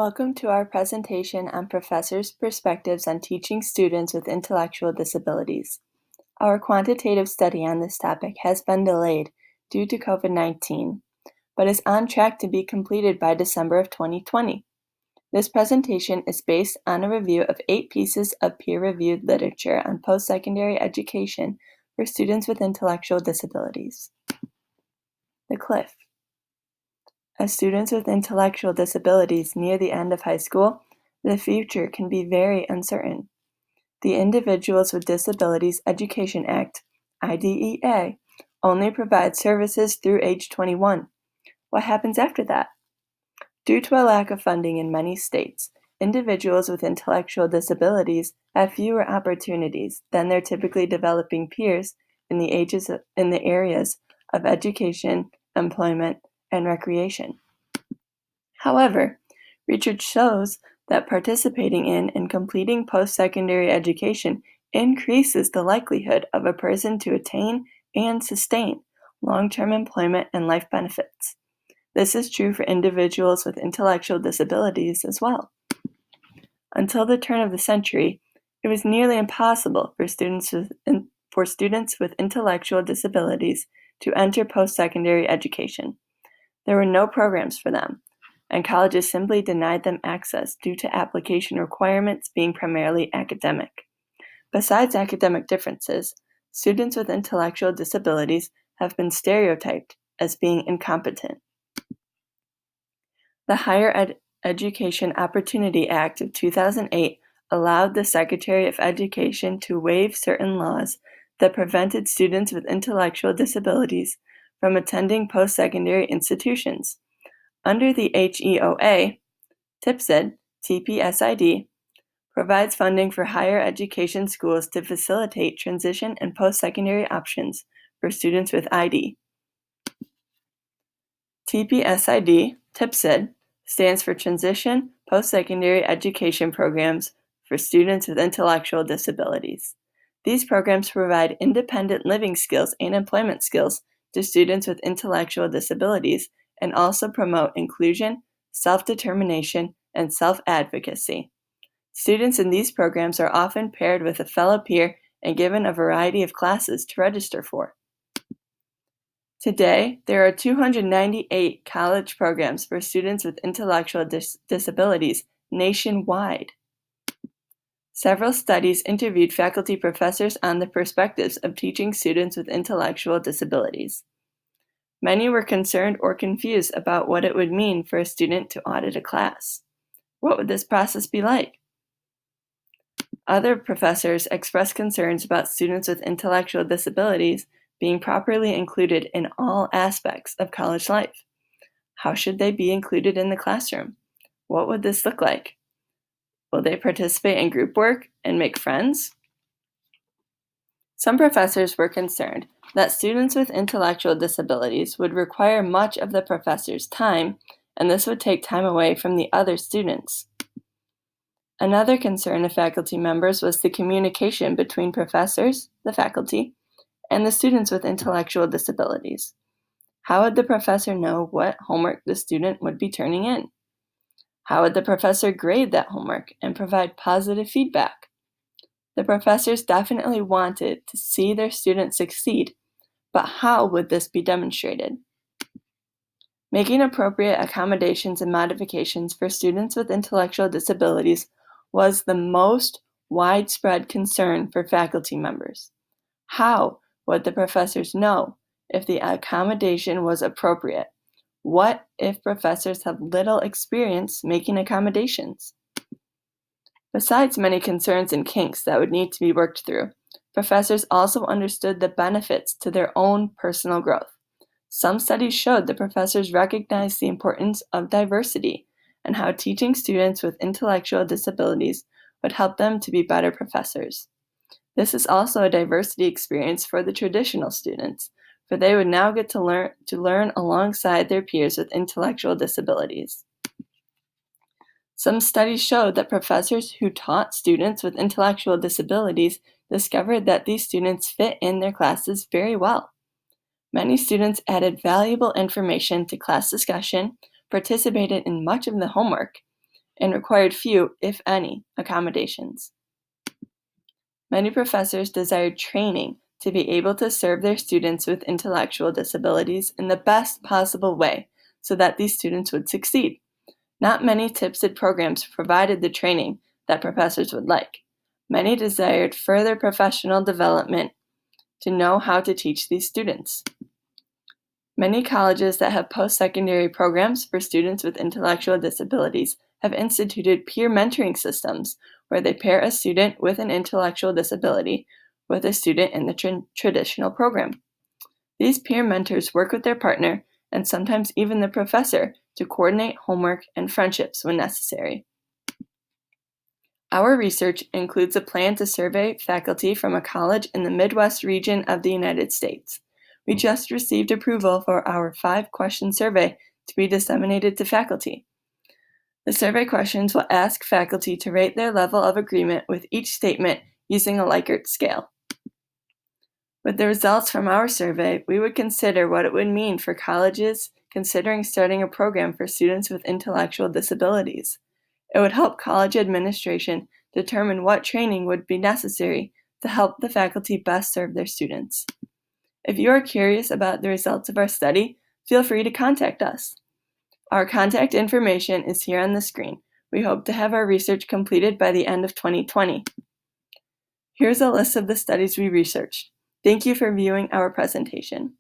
Welcome to our presentation on professors' perspectives on teaching students with intellectual disabilities. Our quantitative study on this topic has been delayed due to COVID-19, but is on track to be completed by December of 2020. This presentation is based on a review of 8 pieces of peer-reviewed literature on post-secondary education for students with intellectual disabilities. The cliff. As students with intellectual disabilities near the end of high school, the future can be very uncertain. The Individuals with Disabilities Education Act, IDEA, only provides services through age 21. What happens after that? Due to a lack of funding in many states, individuals with intellectual disabilities have fewer opportunities than their typically developing peers in the areas of education, employment, and recreation. However, research shows that participating in and completing post-secondary education increases the likelihood of a person to attain and sustain long-term employment and life benefits. This is true for individuals with intellectual disabilities as well. Until the turn of the century, it was nearly impossible for students with intellectual disabilities to enter post-secondary education. There were no programs for them, and colleges simply denied them access due to application requirements being primarily academic. Besides academic differences, students with intellectual disabilities have been stereotyped as being incompetent. The Higher Education Opportunity Act of 2008 allowed the Secretary of Education to waive certain laws that prevented students with intellectual disabilities from attending post-secondary institutions. Under the HEOA, TPSID, TPSID, provides funding for higher education schools to facilitate transition and post-secondary options for students with ID. TPSID, TPSID, stands for Transition Post-Secondary Education Programs for Students with Intellectual Disabilities. These programs provide independent living skills and employment skills to students with intellectual disabilities and also promote inclusion, self-determination, and self-advocacy. Students in these programs are often paired with a fellow peer and given a variety of classes to register for. Today, there are 298 college programs for students with intellectual disabilities nationwide. Several studies interviewed faculty professors on the perspectives of teaching students with intellectual disabilities. Many were concerned or confused about what it would mean for a student to audit a class. What would this process be like? Other professors expressed concerns about students with intellectual disabilities being properly included in all aspects of college life. How should they be included in the classroom? What would this look like? Will they participate in group work and make friends? Some professors were concerned that students with intellectual disabilities would require much of the professor's time, and this would take time away from the other students. Another concern of faculty members was the communication between professors, the faculty, and the students with intellectual disabilities. How would the professor know what homework the student would be turning in? How would the professor grade that homework and provide positive feedback? The professors definitely wanted to see their students succeed, but how would this be demonstrated? Making appropriate accommodations and modifications for students with intellectual disabilities was the most widespread concern for faculty members. How would the professors know if the accommodation was appropriate? What if professors have little experience making accommodations? Besides many concerns and kinks that would need to be worked through, professors also understood the benefits to their own personal growth. Some studies showed that professors recognized the importance of diversity and how teaching students with intellectual disabilities would help them to be better professors. This is also a diversity experience for the traditional students, for they would now get to learn alongside their peers with intellectual disabilities. Some studies showed that professors who taught students with intellectual disabilities discovered that these students fit in their classes very well. Many students added valuable information to class discussion, participated in much of the homework, and required few, if any, accommodations. Many professors desired training to be able to serve their students with intellectual disabilities in the best possible way so that these students would succeed. Not many TIPSID programs provided the training that professors would like. Many desired further professional development to know how to teach these students. Many colleges that have post-secondary programs for students with intellectual disabilities have instituted peer mentoring systems where they pair a student with an intellectual disability with a student in the traditional program. These peer mentors work with their partner and sometimes even the professor to coordinate homework and friendships when necessary. Our research includes a plan to survey faculty from a college in the Midwest region of the United States. We just received approval for our 5-question survey to be disseminated to faculty. The survey questions will ask faculty to rate their level of agreement with each statement using a Likert scale. With the results from our survey, we would consider what it would mean for colleges considering starting a program for students with intellectual disabilities. It would help college administration determine what training would be necessary to help the faculty best serve their students. If you are curious about the results of our study, feel free to contact us. Our contact information is here on the screen. We hope to have our research completed by the end of 2020. Here's a list of the studies we researched. Thank you for viewing our presentation.